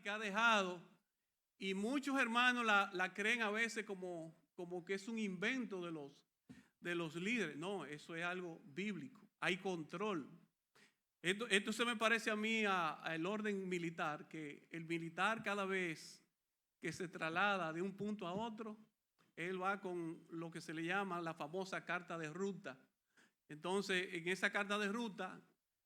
que ha dejado, y muchos hermanos la creen a veces como que es un invento de los líderes. No, eso es algo bíblico, hay control. Esto se me parece a mí al orden militar, que el militar cada vez que se traslada de un punto a otro, él va con lo que se le llama la famosa carta de ruta. Entonces, en esa carta de ruta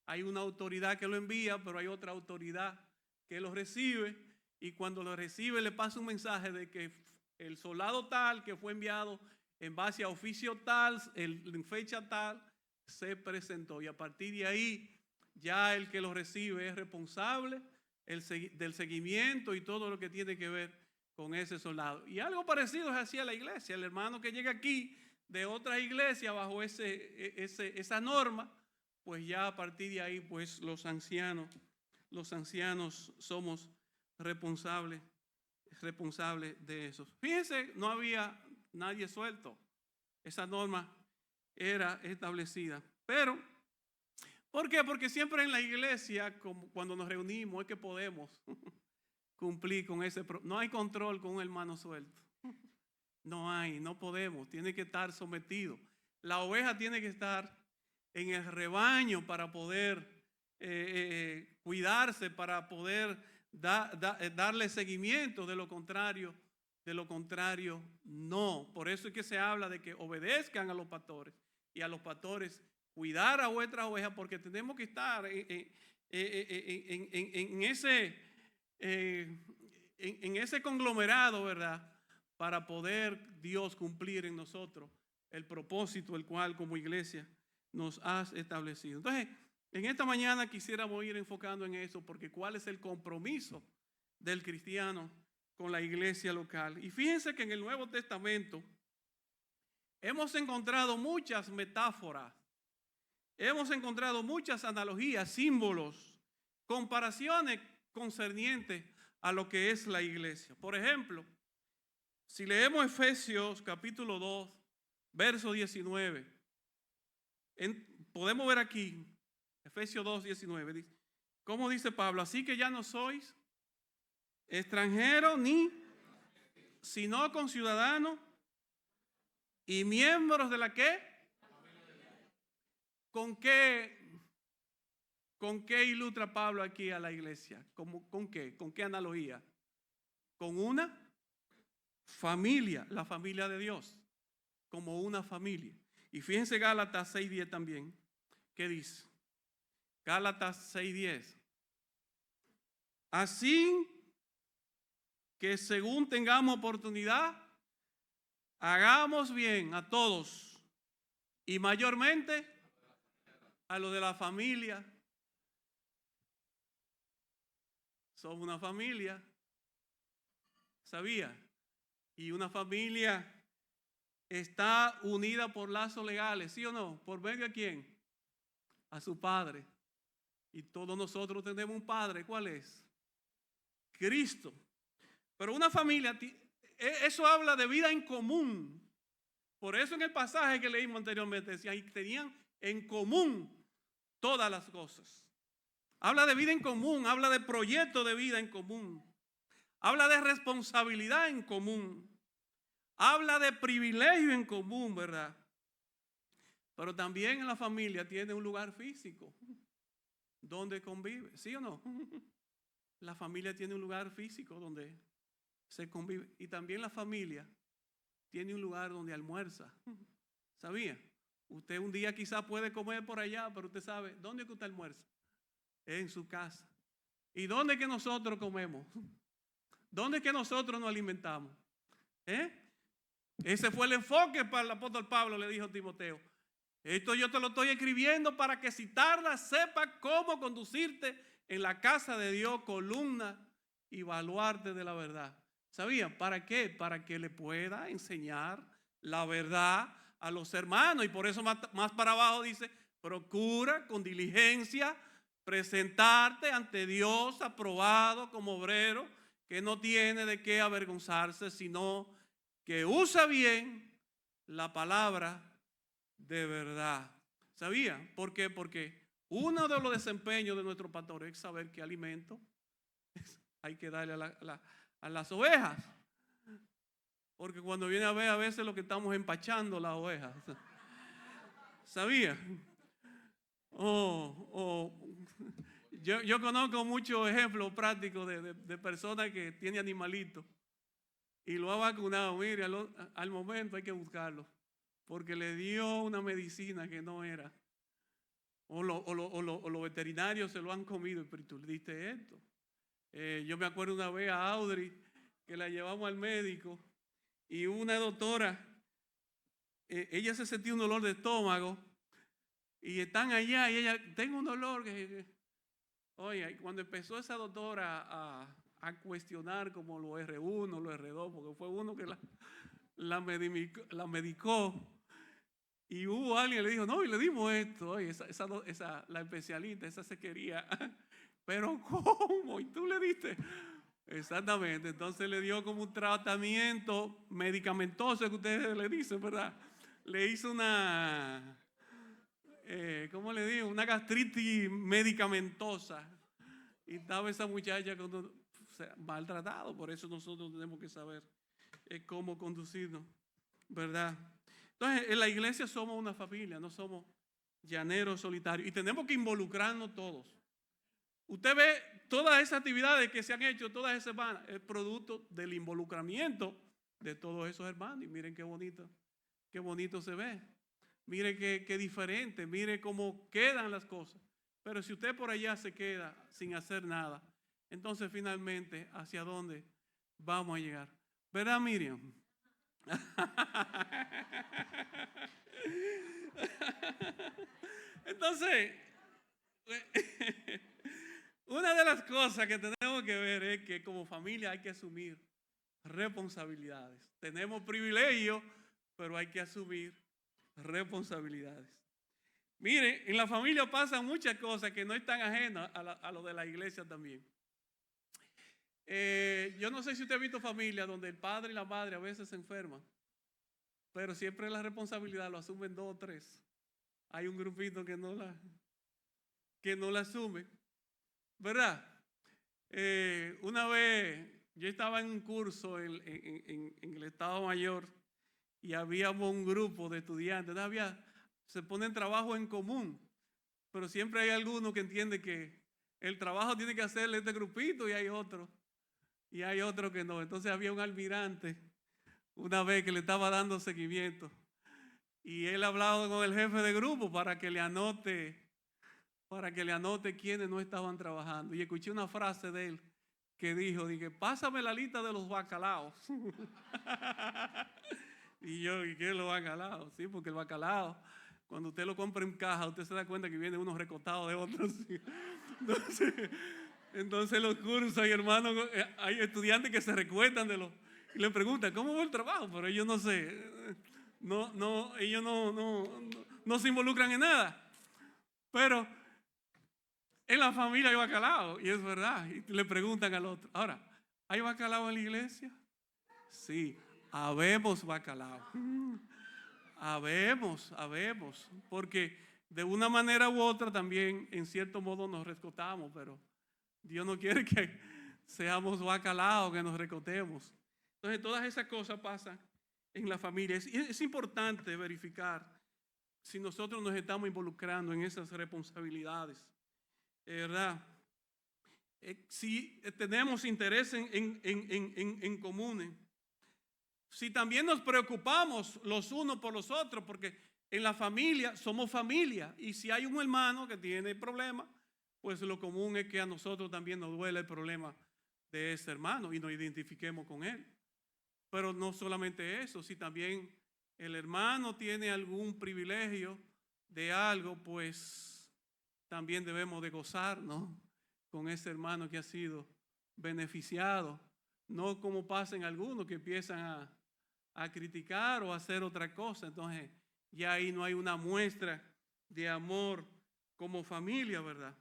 hay una autoridad que lo envía, pero hay otra autoridad que lo recibe, y cuando lo recibe le pasa un mensaje de que el soldado tal que fue enviado en base a oficio tal, en fecha tal, se presentó, y a partir de ahí ya el que lo recibe es responsable del seguimiento y todo lo que tiene que ver con ese soldado. Y algo parecido es así a la iglesia. El hermano que llega aquí de otra iglesia bajo esa norma, pues ya a partir de ahí, pues los ancianos somos responsables de eso. Fíjense, no había nadie suelto. Esa norma era establecida. Pero, ¿por qué? Porque siempre en la iglesia, cuando nos reunimos, es que podemos cumplir con ese. No hay control con un hermano suelto. No podemos. Tiene que estar sometido. La oveja tiene que estar en el rebaño para poder cuidarse, para poder darle seguimiento. De lo contrario, no. Por eso es que se habla de que obedezcan a los pastores, y a los pastores cuidar a vuestras ovejas, porque tenemos que estar en ese conglomerado, ¿verdad? Para poder Dios cumplir en nosotros el propósito el cual como iglesia nos has establecido. Entonces, en esta mañana quisiéramos ir enfocando en eso, porque cuál es el compromiso del cristiano con la iglesia local. Y fíjense que en el Nuevo Testamento hemos encontrado muchas metáforas, hemos encontrado muchas analogías, símbolos, comparaciones concernientes a lo que es la iglesia. Por ejemplo, si leemos Efesios capítulo 2, verso 19, podemos ver aquí, Efesios 2, 19, ¿cómo dice Pablo? Así que ya no sois extranjeros sino conciudadanos y miembros de la ¿qué? ¿Con qué ilustra Pablo aquí a la iglesia? ¿Con qué? ¿Con qué analogía? Con una familia, la familia de Dios, como una familia. Y fíjense Gálatas 6:10 también, ¿qué dice? Gálatas 6:10. Así que según tengamos oportunidad, hagamos bien a todos, y mayormente a los de la familia. Somos una familia, ¿sabía? Y una familia está unida por lazos legales, ¿sí o no? ¿Por medio de quién? A su padre. Y todos nosotros tenemos un padre. ¿Cuál es? Cristo. Pero una familia, eso habla de vida en común. Por eso en el pasaje que leímos anteriormente decía, y tenían en común todas las cosas. Habla de vida en común, habla de proyecto de vida en común. Habla de responsabilidad en común. Habla de privilegio en común, ¿verdad? Pero también en la familia tiene un lugar físico donde convive, ¿sí o no? La familia tiene un lugar físico donde se convive. Y también la familia tiene un lugar donde almuerza. ¿Sabía? Usted un día quizás puede comer por allá, pero usted sabe, ¿dónde es que usted almuerza? En su casa. ¿Y dónde es que nosotros comemos? ¿Dónde es que nosotros nos alimentamos? Ese fue el enfoque para el apóstol Pablo, le dijo a Timoteo. Esto yo te lo estoy escribiendo para que si tardas sepas cómo conducirte en la casa de Dios, columna y baluarte de la verdad. ¿Sabían? ¿Para qué? Para que le pueda enseñar la verdad a los hermanos. Y por eso más para abajo dice, procura con diligencia presentarte ante Dios aprobado como obrero que no tiene de qué avergonzarse, sino que usa bien la palabra de verdad. ¿Sabían? ¿Por qué? Porque uno de los desempeños de nuestro pastor es saber qué alimento hay que darle a las ovejas. Porque cuando viene a ver, a veces lo que estamos empachando las ovejas. ¿Sabía? Yo conozco muchos ejemplos prácticos de personas que tienen animalitos y lo ha vacunado. Mire, al momento hay que buscarlo porque le dio una medicina que no era. O los veterinarios se lo han comido. Pero tú le diste esto. Yo me acuerdo una vez a Audrey que la llevamos al médico y una doctora, ella se sentía un dolor de estómago y están allá y ella, tengo un dolor oye, cuando empezó esa doctora a cuestionar como los R1, los R2, porque fue uno que la medicó, y hubo alguien que le dijo, no, y le dimos esto, oye, la especialista, esa se quería, pero ¿cómo? ¿Y tú le diste? Exactamente, entonces le dio como un tratamiento medicamentoso que ustedes le dicen, ¿verdad? Le hizo ¿cómo le digo? Una gastritis medicamentosa. Y estaba esa muchacha maltratada. Por eso nosotros tenemos que saber cómo conducirnos, ¿verdad? Entonces, en la iglesia somos una familia, no somos llaneros solitarios. Y tenemos que involucrarnos todos. Usted ve todas esas actividades que se han hecho todas esas semanas, es producto del involucramiento de todos esos hermanos. Y miren qué bonito se ve. Mire qué diferente, mire cómo quedan las cosas. Pero si usted por allá se queda sin hacer nada, entonces finalmente, ¿hacia dónde vamos a llegar? ¿Verdad, Miriam? Entonces, una de las cosas que tenemos que ver es que como familia hay que asumir responsabilidades. Tenemos privilegios, pero hay que asumir responsabilidades. Mire, en la familia pasan muchas cosas que no están ajenas a lo de la iglesia también. Yo no sé si usted ha visto familias donde el padre y la madre a veces se enferman, pero siempre la responsabilidad lo asumen 2 o 3. Hay un grupito que no la asume, ¿verdad? Una vez yo estaba en un curso en el Estado Mayor y habíamos un grupo de estudiantes. Se ponen trabajo en común, pero siempre hay alguno que entiende que el trabajo tiene que hacerle este grupito y hay otro que no. Entonces había un almirante una vez que le estaba dando seguimiento y él hablaba con el jefe de grupo para que le anote quiénes no estaban trabajando. Y escuché una frase de él que dijo, dije, pásame la lista de los bacalaos. Y yo, ¿y qué es los bacalaos? Sí, porque el bacalao, cuando usted lo compra en caja, usted se da cuenta que viene uno recotado de otros. Entonces los cursos hay hermanos, hay estudiantes que se recuentan y le preguntan, ¿cómo va el trabajo? Pero ellos no sé, ellos no se involucran en nada. Pero en la familia hay bacalao, y es verdad, y le preguntan al otro. Ahora, ¿hay bacalao en la iglesia? Sí, habemos bacalao. Habemos, porque de una manera u otra también en cierto modo nos rescotamos, pero Dios no quiere que seamos bacalaos, que nos recotemos. Entonces todas esas cosas pasan en la familia. Es importante verificar si nosotros nos estamos involucrando en esas responsabilidades, ¿verdad? Si tenemos interés en común. Si también nos preocupamos los unos por los otros, porque en la familia somos familia, y si hay un hermano que tiene problemas, pues lo común es que a nosotros también nos duele el problema de ese hermano y nos identifiquemos con él. Pero no solamente eso, si también el hermano tiene algún privilegio de algo, pues también debemos de gozarnos con ese hermano que ha sido beneficiado, no como pasa en algunos que empiezan a criticar o a hacer otra cosa. Entonces ya ahí no hay una muestra de amor como familia, ¿verdad?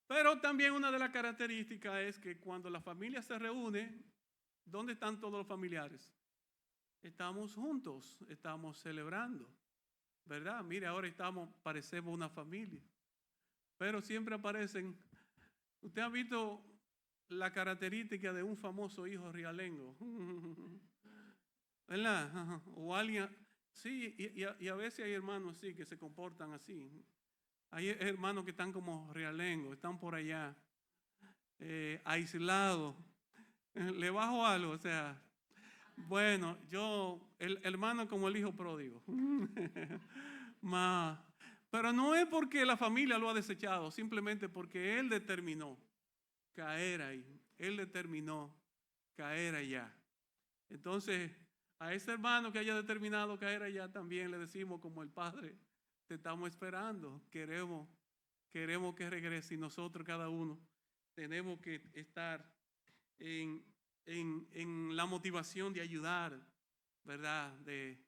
Pero también una de las características es que cuando la familia se reúne, ¿dónde están todos los familiares? Estamos juntos, estamos celebrando, ¿verdad? Mire, ahora parecemos una familia, pero siempre aparecen. Usted ha visto la característica de un famoso hijo realengo. ¿Verdad? O alguien, sí, y a veces hay hermanos así que se comportan así. Hay hermanos que están como realengo, están por allá, aislados. Le bajo algo, o sea, bueno, el hermano como el hijo pródigo. Pero no es porque la familia lo ha desechado, simplemente porque él determinó caer ahí. Él determinó caer allá. Entonces, a ese hermano que haya determinado caer allá, también le decimos como el Padre, te estamos esperando, queremos que regrese, y nosotros cada uno tenemos que estar en la motivación de ayudar, ¿verdad? De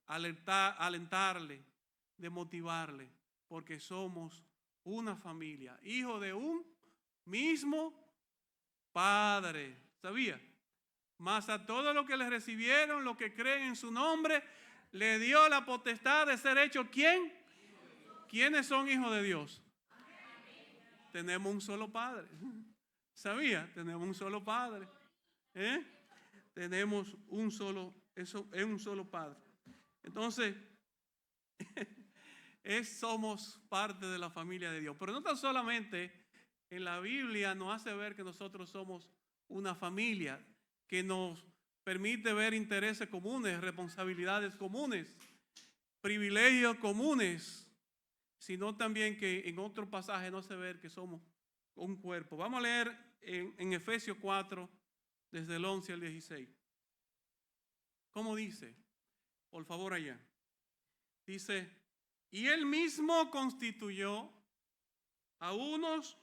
alentarle, de motivarle, porque somos una familia, hijo de un mismo Padre. ¿Sabía? Mas a todos los que le recibieron, los que creen en su nombre, le dio la potestad de ser hecho ¿quién? ¿Quiénes son hijos de Dios? Tenemos un solo Padre. ¿Sabía? Tenemos un solo Padre. Tenemos un solo, eso es un solo Padre. Entonces, somos parte de la familia de Dios. Pero no tan solamente en la Biblia nos hace ver que nosotros somos una familia que nos permite ver intereses comunes, responsabilidades comunes, privilegios comunes, sino también que en otro pasaje nos hace ver que somos un cuerpo. Vamos a leer en Efesios 4, desde el 11 al 16. ¿Cómo dice? Por favor, allá. Dice, y él mismo constituyó a unos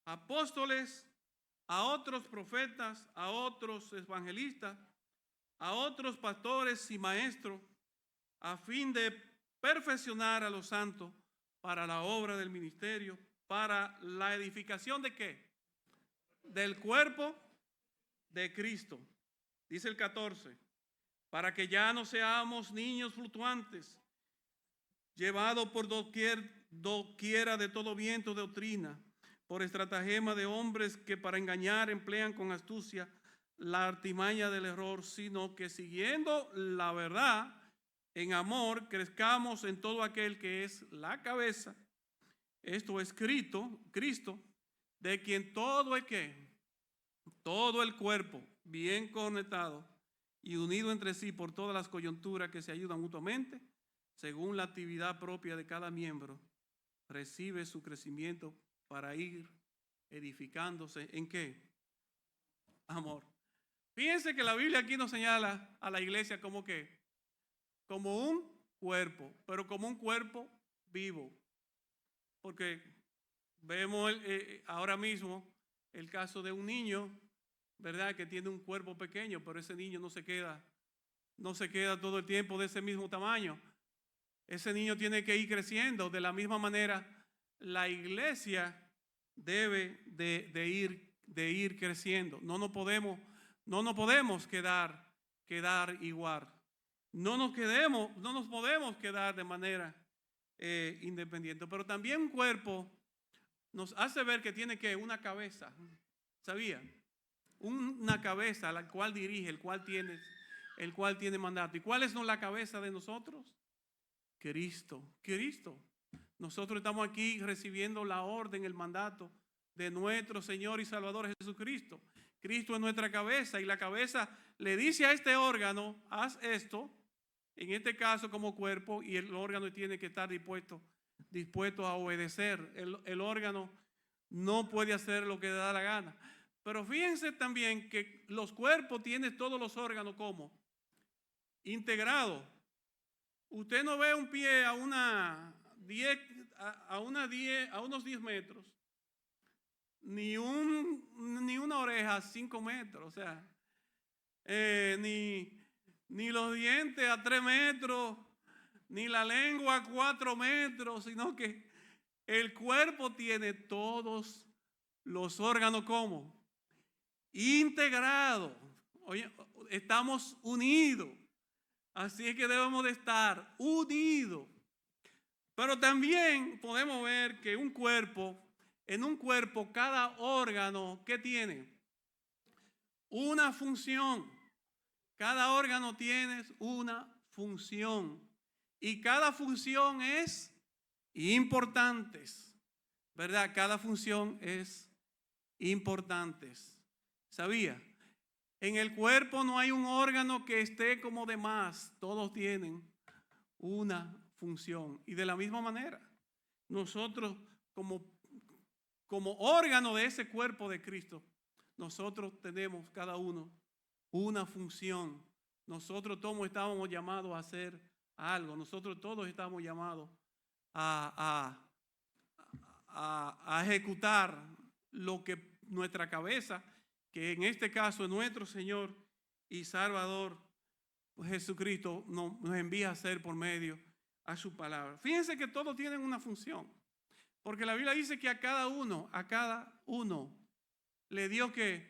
apóstoles, a otros profetas, a otros evangelistas, a otros pastores y maestros, a fin de perfeccionar a los santos para la obra del ministerio, para la edificación ¿de qué? Del cuerpo de Cristo. Dice el 14, para que ya no seamos niños fluctuantes, llevados por doquiera de todo viento de doctrina, por estratagema de hombres que para engañar emplean con astucia la artimaña del error, sino que siguiendo la verdad, en amor, crezcamos en todo aquel que es la cabeza, esto es Cristo, de quien todo es que, todo el cuerpo, bien conectado y unido entre sí por todas las coyunturas que se ayudan mutuamente, según la actividad propia de cada miembro, recibe su crecimiento para ir edificándose. ¿En qué? Amor. Fíjense que la Biblia aquí nos señala a la iglesia como que, como un cuerpo, pero como un cuerpo vivo. Porque vemos ahora mismo el caso de un niño, ¿verdad? Que tiene un cuerpo pequeño, pero ese niño no se queda todo el tiempo de ese mismo tamaño. Ese niño tiene que ir creciendo. De la misma manera, la iglesia debe de ir creciendo. No nos podemos quedar igual. No nos podemos quedar de manera independiente. Pero también un cuerpo nos hace ver que tiene que una cabeza. ¿Sabía? Una cabeza a la cual dirige, el cual tiene mandato. ¿Y cuál es la cabeza de nosotros? Cristo. Nosotros estamos aquí recibiendo la orden, el mandato de nuestro Señor y Salvador Jesucristo. Cristo es nuestra cabeza y la cabeza le dice a este órgano, haz esto, en este caso como cuerpo, y el órgano tiene que estar dispuesto a obedecer. El órgano no puede hacer lo que le da la gana. Pero fíjense también que los cuerpos tienen todos los órganos como integrados. Usted no ve un pie a unos 10 metros, ni una oreja a 5 metros, o sea, ni los dientes a 3 metros, ni la lengua a 4 metros, sino que el cuerpo tiene todos los órganos como integrados. Oye, estamos unidos. Así es que debemos de estar unidos. Pero también podemos ver que un cuerpo En un cuerpo, cada órgano, ¿qué tiene? Una función. Cada órgano tiene una función. Y cada función es importante, ¿verdad? Cada función es importante. ¿Sabía? En el cuerpo no hay un órgano que esté como de más. Todos tienen una función. Y de la misma manera, nosotros como órgano de ese cuerpo de Cristo, nosotros tenemos cada uno una función. Nosotros todos estamos llamados a hacer algo. Nosotros todos estamos llamados a ejecutar lo que nuestra cabeza, que en este caso es nuestro Señor y Salvador Jesucristo, nos envía a hacer por medio a su palabra. Fíjense que todos tienen una función, porque la Biblia dice que a cada uno le dio que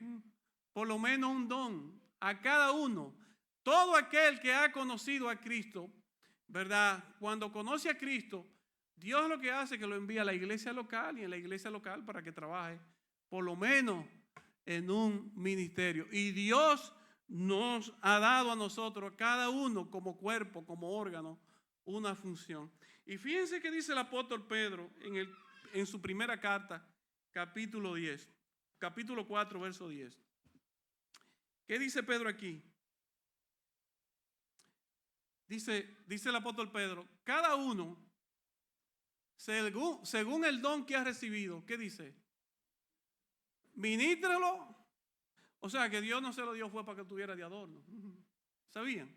por lo menos un don, a cada uno. Todo aquel que ha conocido a Cristo, ¿verdad? Cuando conoce a Cristo, Dios lo que hace es que lo envía a la iglesia local, y en la iglesia local para que trabaje por lo menos en un ministerio. Y Dios nos ha dado a nosotros, a cada uno como cuerpo, como órgano, una función. Y fíjense que dice el apóstol Pedro en su primera carta, capítulo 4, verso 10. ¿Qué dice Pedro aquí? Dice el apóstol Pedro, cada uno, según el don que ha recibido, ¿qué dice? Ministralo. O sea, que Dios no se lo dio fue para que tuviera de adorno. ¿Sabían?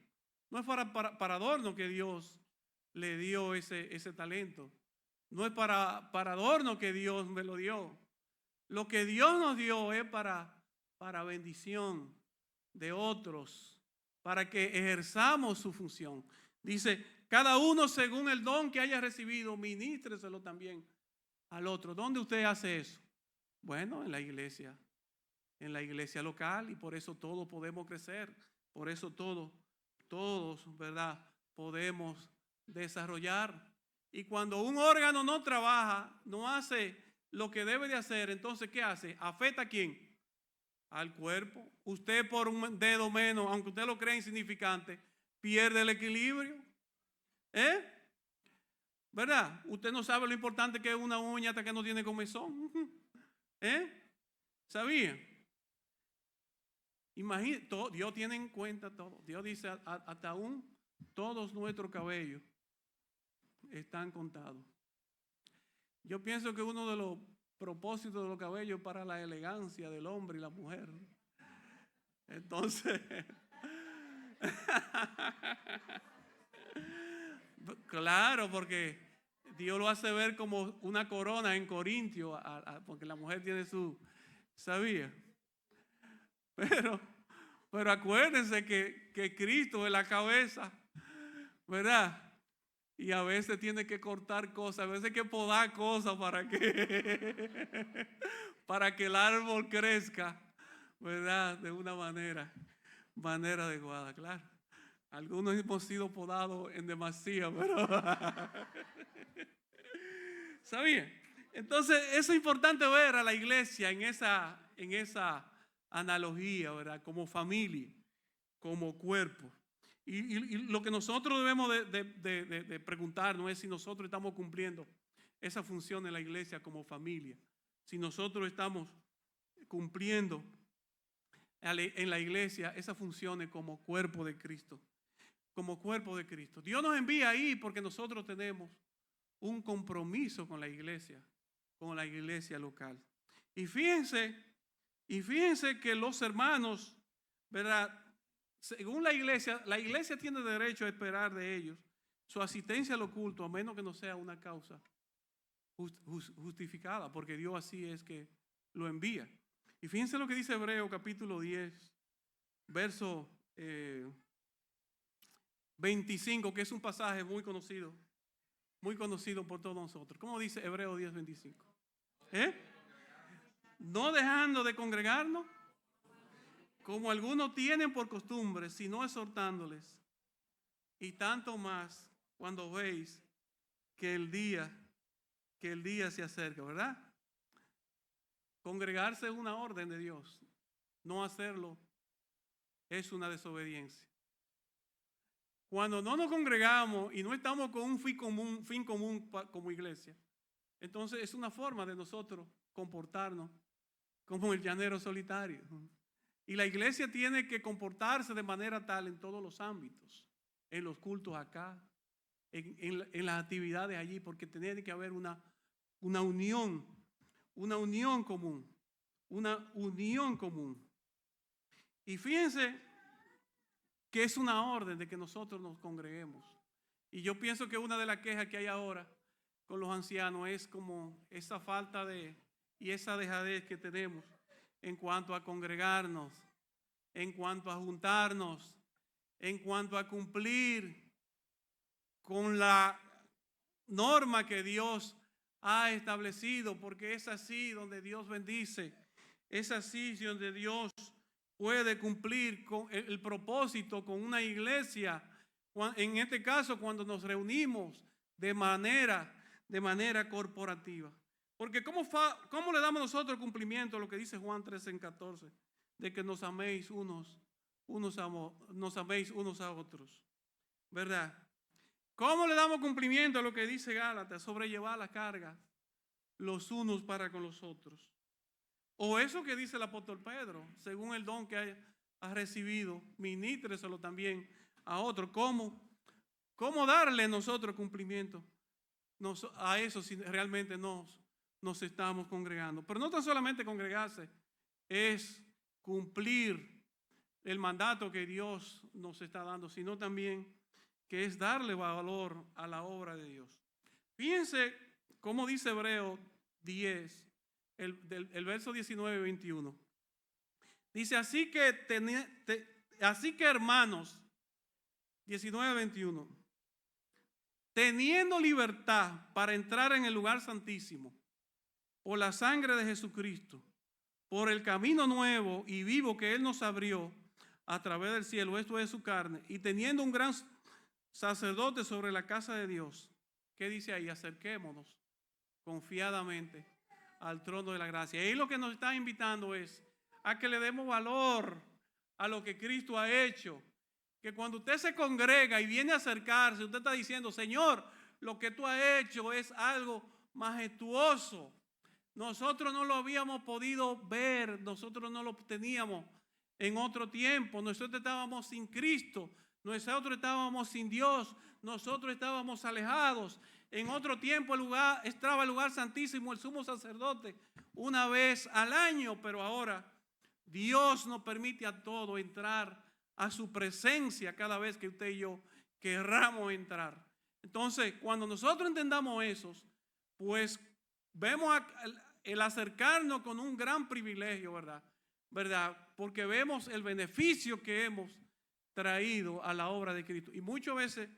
No es para adorno que Dios le dio ese talento. No es para adorno que Dios me lo dio. Lo que Dios nos dio es para bendición de otros, para que ejerzamos su función. Dice, cada uno según el don que haya recibido, ministreselo también al otro. ¿Dónde usted hace eso? Bueno, en la iglesia local, y por eso todos podemos crecer, por eso todos, ¿verdad? Podemos desarrollar. Y cuando un órgano no trabaja, no hace lo que debe de hacer, entonces ¿qué hace? ¿Afecta a quién? Al cuerpo. Usted por un dedo menos, aunque usted lo cree insignificante, pierde el equilibrio. ¿Verdad? Usted no sabe lo importante que es una uña hasta que no tiene comezón. ¿Sabía? Imagínate, Dios tiene en cuenta todo. Dios dice, hasta aún todos nuestros cabellos están contados. Yo pienso que uno de los propósitos de los cabellos es para la elegancia del hombre y la mujer. Entonces, claro, porque Dios lo hace ver como una corona en Corintio, porque la mujer tiene su, ¿sabía? Pero acuérdense que Cristo es la cabeza, ¿verdad? Y a veces tiene que cortar cosas, a veces hay que podar cosas para que el árbol crezca, ¿verdad? De una manera adecuada, claro. Algunos hemos sido podados en demasía, pero ¿sabía? Entonces, eso es importante ver a la iglesia en esa analogía, ¿verdad? Como familia, como cuerpo. Y lo que nosotros debemos de preguntarnos es si nosotros estamos cumpliendo esa función en la iglesia como familia. Si nosotros estamos cumpliendo en la iglesia esas funciones como cuerpo de Cristo. Como cuerpo de Cristo. Dios nos envía ahí porque nosotros tenemos un compromiso con la iglesia local. Y fíjense que los hermanos, ¿verdad? Según la iglesia tiene derecho a esperar de ellos su asistencia al oculto, a menos que no sea una causa justificada, porque Dios así es que lo envía. Y fíjense lo que dice Hebreo capítulo 10, verso 25, que es un pasaje muy conocido por todos nosotros. ¿Cómo dice Hebreo 10, 25? No dejando de congregarnos, como algunos tienen por costumbre, sino exhortándoles, y tanto más cuando veis que el día se acerca, ¿verdad? Congregarse es una orden de Dios. No hacerlo es una desobediencia. Cuando no nos congregamos y no estamos con un fin común como iglesia, entonces es una forma de nosotros comportarnos como el llanero solitario. Y la iglesia tiene que comportarse de manera tal en todos los ámbitos, en los cultos acá, en las actividades allí, porque tiene que haber una unión común, una unión común. Y fíjense que es una orden de que nosotros nos congreguemos. Y yo pienso que una de las quejas que hay ahora con los ancianos es como esa falta y esa dejadez que tenemos en cuanto a congregarnos, en cuanto a juntarnos, en cuanto a cumplir con la norma que Dios ha establecido, porque es así donde Dios bendice, es así donde Dios puede cumplir con el propósito con una iglesia, en este caso cuando nos reunimos de manera corporativa. Porque ¿cómo le damos nosotros cumplimiento a lo que dice Juan 13:14? De que nos améis unos a otros, ¿verdad? ¿Cómo le damos cumplimiento a lo que dice Gálatas? Sobrellevar la carga los unos para con los otros. O eso que dice el apóstol Pedro, según el don que ha recibido, ministreselo también a otro. ¿Cómo darle nosotros cumplimiento a eso si realmente nos estamos congregando? Pero no tan solamente congregarse, es cumplir el mandato que Dios nos está dando, sino también que es darle valor a la obra de Dios. Fíjense cómo dice Hebreos 10, el verso 19 y 21. Dice, así que hermanos, 19-21, teniendo libertad para entrar en el lugar santísimo por la sangre de Jesucristo, por el camino nuevo y vivo que Él nos abrió a través del cielo, esto es su carne, y teniendo un gran sacerdote sobre la casa de Dios, ¿qué dice ahí? Acerquémonos confiadamente al trono de la gracia. Y lo que nos está invitando es a que le demos valor a lo que Cristo ha hecho. Que cuando usted se congrega y viene a acercarse, usted está diciendo, Señor, lo que tú has hecho es algo majestuoso. Nosotros no lo habíamos podido ver, nosotros no lo teníamos en otro tiempo. Nosotros estábamos sin Cristo, nosotros estábamos sin Dios, nosotros estábamos alejados. En otro tiempo estaba el lugar santísimo, el sumo sacerdote, una vez al año, pero ahora Dios nos permite a todos entrar a su presencia cada vez que usted y yo querramos entrar. Entonces, cuando nosotros entendamos eso, pues vemos el acercarnos con un gran privilegio, ¿verdad? Porque vemos el beneficio que hemos traído a la obra de Cristo. Y muchas veces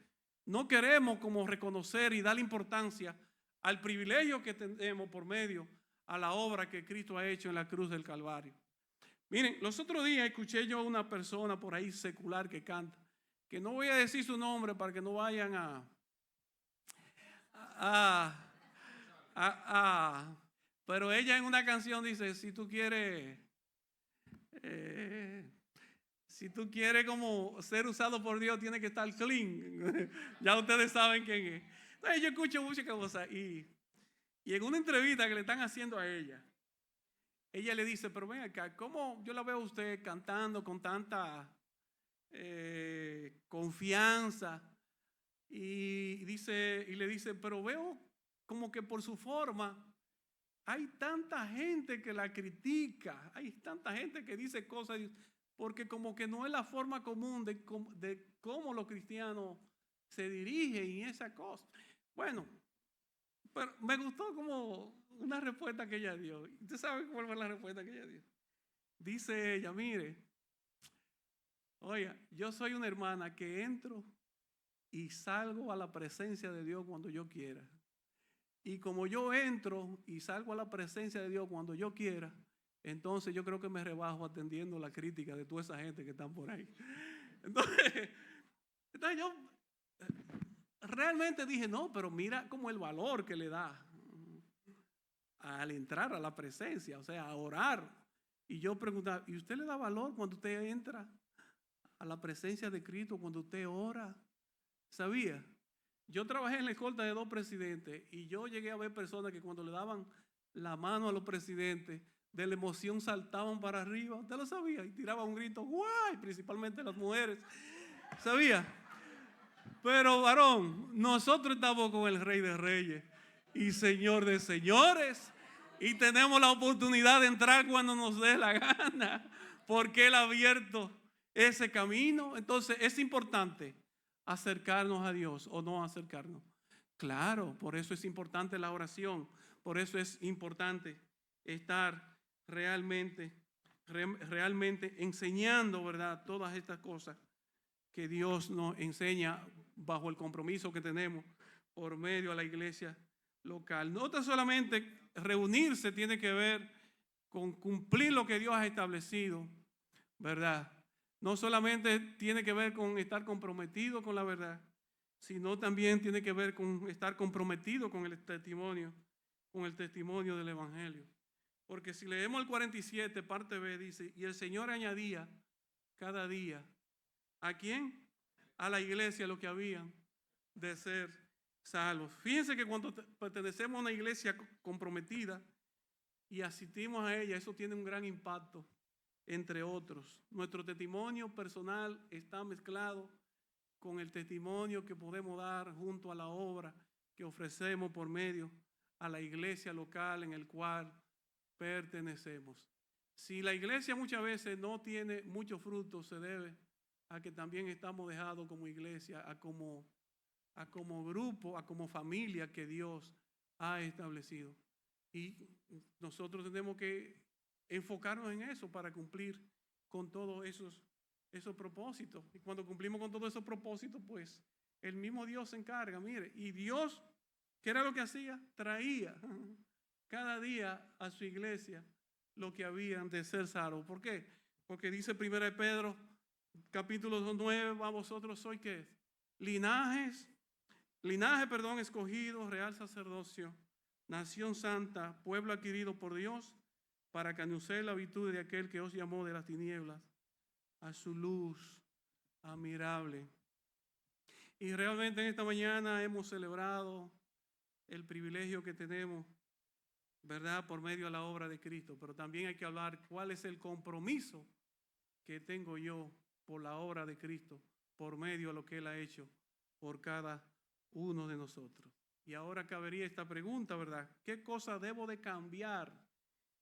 no queremos como reconocer y dar importancia al privilegio que tenemos por medio a la obra que Cristo ha hecho en la cruz del Calvario. Miren, los otros días escuché yo a una persona por ahí secular que canta, que no voy a decir su nombre para que no vayan pero ella en una canción dice, si tú quieres como ser usado por Dios, tiene que estar clean. Ya ustedes saben quién es. Entonces yo escucho muchas cosas y en una entrevista que le están haciendo a ella le dice, pero ven acá, ¿cómo yo la veo a usted cantando con tanta confianza? Y le dice, pero veo como que por su forma hay tanta gente que la critica, hay tanta gente que dice cosas, porque como que no es la forma común de cómo los cristianos se dirigen y esa cosa. Bueno, pero me gustó como una respuesta que ella dio. ¿Usted sabe cuál fue la respuesta que ella dio? Dice ella, mire, oiga, yo soy una hermana que entro y salgo a la presencia de Dios cuando yo quiera. Y como yo entro y salgo a la presencia de Dios cuando yo quiera, entonces yo creo que me rebajo atendiendo la crítica de toda esa gente que están por ahí. Entonces yo realmente dije, no, pero mira como el valor que le da al entrar a la presencia, o sea, a orar. Y yo preguntaba, ¿y usted le da valor cuando usted entra a la presencia de Cristo, cuando usted ora? ¿Sabía? Yo trabajé en la escolta de 2 presidentes y yo llegué a ver personas que cuando le daban la mano a los presidentes, de la emoción saltaban para arriba, usted lo sabía, y tiraban un grito, ¡guay! Principalmente las mujeres, ¿sabía? Pero varón, nosotros estamos con el Rey de Reyes y Señor de Señores, y tenemos la oportunidad de entrar cuando nos dé la gana, porque Él ha abierto ese camino. Entonces es importante acercarnos a Dios o no acercarnos. Claro, por eso es importante la oración, por eso es importante estar realmente enseñando, ¿verdad? Todas estas cosas que Dios nos enseña bajo el compromiso que tenemos por medio de la iglesia local. No tan solamente reunirse tiene que ver con cumplir lo que Dios ha establecido, ¿verdad? No solamente tiene que ver con estar comprometido con la verdad, sino también tiene que ver con estar comprometido con el testimonio del Evangelio. Porque si leemos el 47, parte B, dice, y el Señor añadía cada día, ¿a quién? A la iglesia lo que habían de ser salvos. Fíjense que cuando pertenecemos a una iglesia comprometida y asistimos a ella, eso tiene un gran impacto, entre otros. Nuestro testimonio personal está mezclado con el testimonio que podemos dar junto a la obra que ofrecemos por medio a la iglesia local en el cual pertenecemos. Si la iglesia muchas veces no tiene mucho fruto, se debe a que también estamos dejados como iglesia, a como grupo, a como familia que Dios ha establecido. Y nosotros tenemos que enfocarnos en eso para cumplir con todos esos propósitos. Y cuando cumplimos con todos esos propósitos, pues el mismo Dios se encarga. Mire, y Dios, ¿qué era lo que hacía? Traía cada día a su iglesia lo que habían de ser salvos. ¿Por qué? Porque dice 1 Pedro, capítulo 9, a vosotros sois ¿qué? Linaje, escogido, real sacerdocio, nación santa, pueblo adquirido por Dios, para que anunciéis la virtud de aquel que os llamó de las tinieblas a su luz admirable. Y realmente en esta mañana hemos celebrado el privilegio que tenemos, ¿verdad?, por medio de la obra de Cristo. Pero también hay que hablar cuál es el compromiso que tengo yo por la obra de Cristo, por medio de lo que Él ha hecho por cada uno de nosotros. Y ahora cabería esta pregunta, ¿verdad? ¿Qué cosa debo de cambiar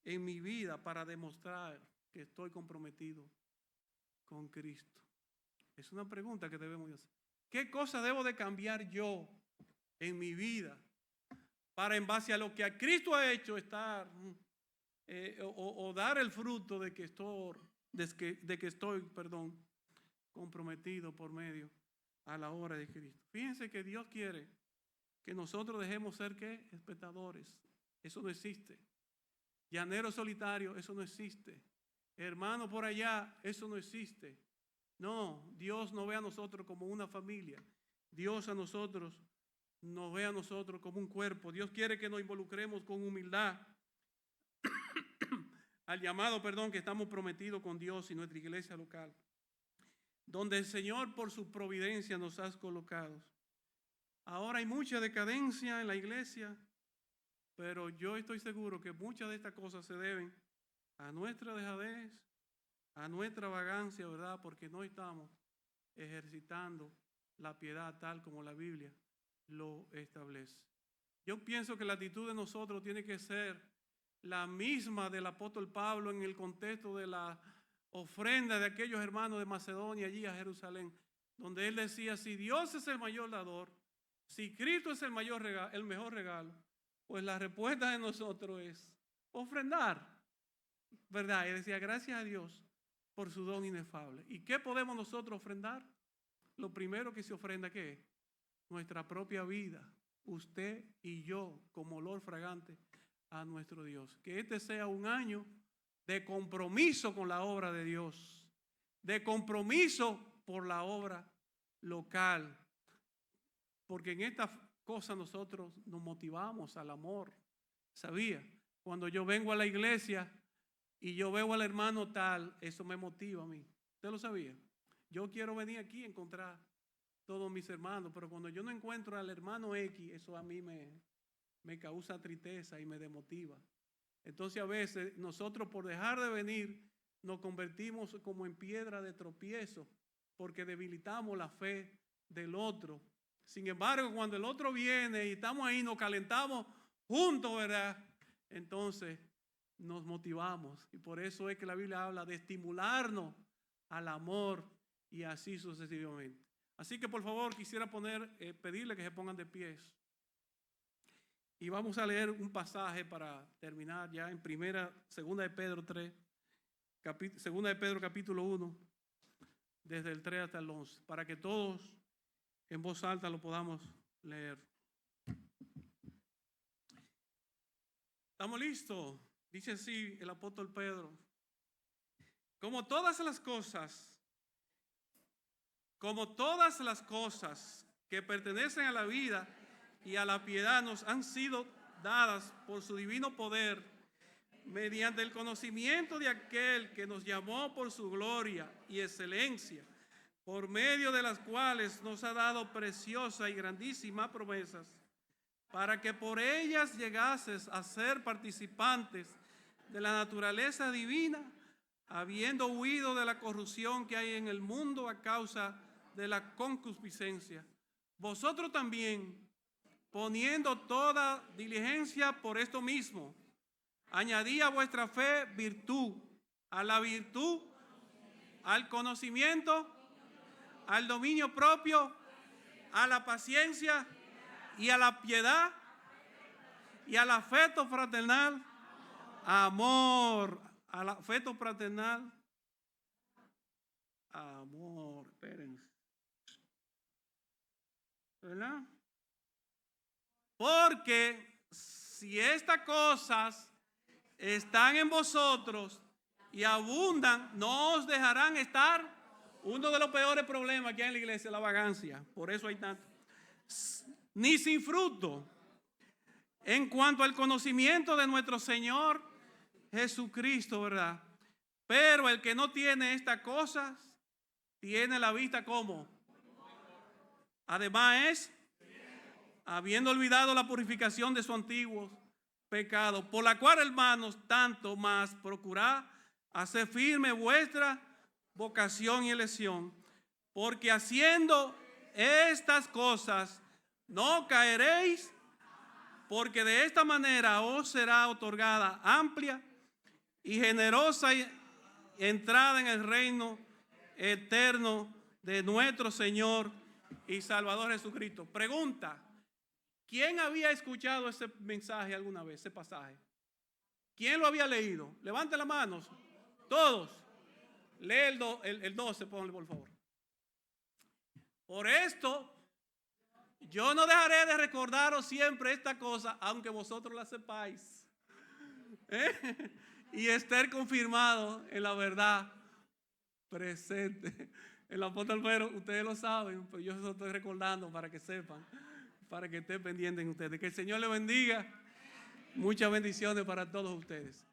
en mi vida para demostrar que estoy comprometido con Cristo? Es una pregunta que debemos de hacer. ¿Qué cosa debo de cambiar yo en mi vida para, en base a lo que a Cristo ha hecho, estar o dar el fruto de que estoy comprometido por medio a la obra de Cristo? Fíjense que Dios quiere que nosotros dejemos ser ¿qué? Espectadores. Eso no existe. Llanero solitario, eso no existe. Hermano por allá, eso no existe. No, Dios nos ve a nosotros como una familia. Dios a nosotros nos ve a nosotros como un cuerpo. Dios quiere que nos involucremos con humildad al llamado, que estamos prometidos con Dios y nuestra iglesia local, donde el Señor por su providencia nos ha colocado. Ahora hay mucha decadencia en la iglesia, pero yo estoy seguro que muchas de estas cosas se deben a nuestra dejadez, a nuestra vagancia, ¿verdad? Porque no estamos ejercitando la piedad tal como la Biblia lo establece. Yo pienso que la actitud de nosotros tiene que ser la misma del apóstol Pablo en el contexto de la ofrenda de aquellos hermanos de Macedonia allí a Jerusalén, donde él decía, si Dios es el mayor dador, si Cristo es el mejor regalo, pues la respuesta de nosotros es ofrendar, ¿verdad? Y decía, gracias a Dios por su don inefable. ¿Y qué podemos nosotros ofrendar? Lo primero que se ofrenda, ¿qué es? Nuestra propia vida, usted y yo, como olor fragante a nuestro Dios. Que este sea un año de compromiso con la obra de Dios, de compromiso por la obra local, porque en esta cosa nosotros nos motivamos al amor, ¿sabía? Cuando yo vengo a la iglesia y yo veo al hermano tal, eso me motiva a mí. ¿Usted lo sabía? Yo quiero venir aquí a encontrar todos mis hermanos, pero cuando yo no encuentro al hermano X, eso a mí me causa tristeza y me desmotiva. Entonces a veces nosotros por dejar de venir nos convertimos como en piedra de tropiezo porque debilitamos la fe del otro. Sin embargo, cuando el otro viene y estamos ahí, nos calentamos juntos, ¿verdad? Entonces nos motivamos y por eso es que la Biblia habla de estimularnos al amor y así sucesivamente. Así que por favor quisiera pedirle que se pongan de pies. Y vamos a leer un pasaje para terminar ya en segunda de Pedro 3, segunda de Pedro capítulo 1, desde el 3 hasta el 11, para que todos en voz alta lo podamos leer. ¿Estamos listos? Dice así el apóstol Pedro. Como todas las cosas que pertenecen a la vida y a la piedad nos han sido dadas por su divino poder, mediante el conocimiento de aquel que nos llamó por su gloria y excelencia, por medio de las cuales nos ha dado preciosas y grandísimas promesas, para que por ellas llegases a ser participantes de la naturaleza divina, habiendo huido de la corrupción que hay en el mundo a causa de la concupiscencia. Vosotros también, poniendo toda diligencia por esto mismo, añadid a vuestra fe virtud, a la virtud, al conocimiento, al dominio propio, a la paciencia y a la piedad y al afecto fraternal, amor, al afecto fraternal, amor, espérense, ¿verdad? Porque si estas cosas están en vosotros y abundan, no os dejarán estar. Uno de los peores problemas que hay en la iglesia es la vagancia. Por eso hay tanto. Ni sin fruto. En cuanto al conocimiento de nuestro Señor Jesucristo, ¿verdad? Pero el que no tiene estas cosas, tiene la vista como. Además es, habiendo olvidado la purificación de su antiguo pecado, por la cual, hermanos, tanto más procurad hacer firme vuestra vocación y elección, porque haciendo estas cosas no caeréis, porque de esta manera os será otorgada amplia y generosa entrada en el reino eterno de nuestro Señor y Salvador Jesucristo. Pregunta: ¿quién había escuchado ese mensaje alguna vez, ese pasaje? ¿Quién lo había leído? Levante las manos. Todos. Lee el 12, ponle por favor. Por esto, yo no dejaré de recordaros siempre esta cosa, aunque vosotros la sepáis. Y estar confirmado en la verdad presente. El apóstol Pedro, ustedes lo saben, pero yo se lo estoy recordando para que sepan, para que estén pendientes ustedes. Que el Señor les bendiga. Muchas bendiciones para todos ustedes.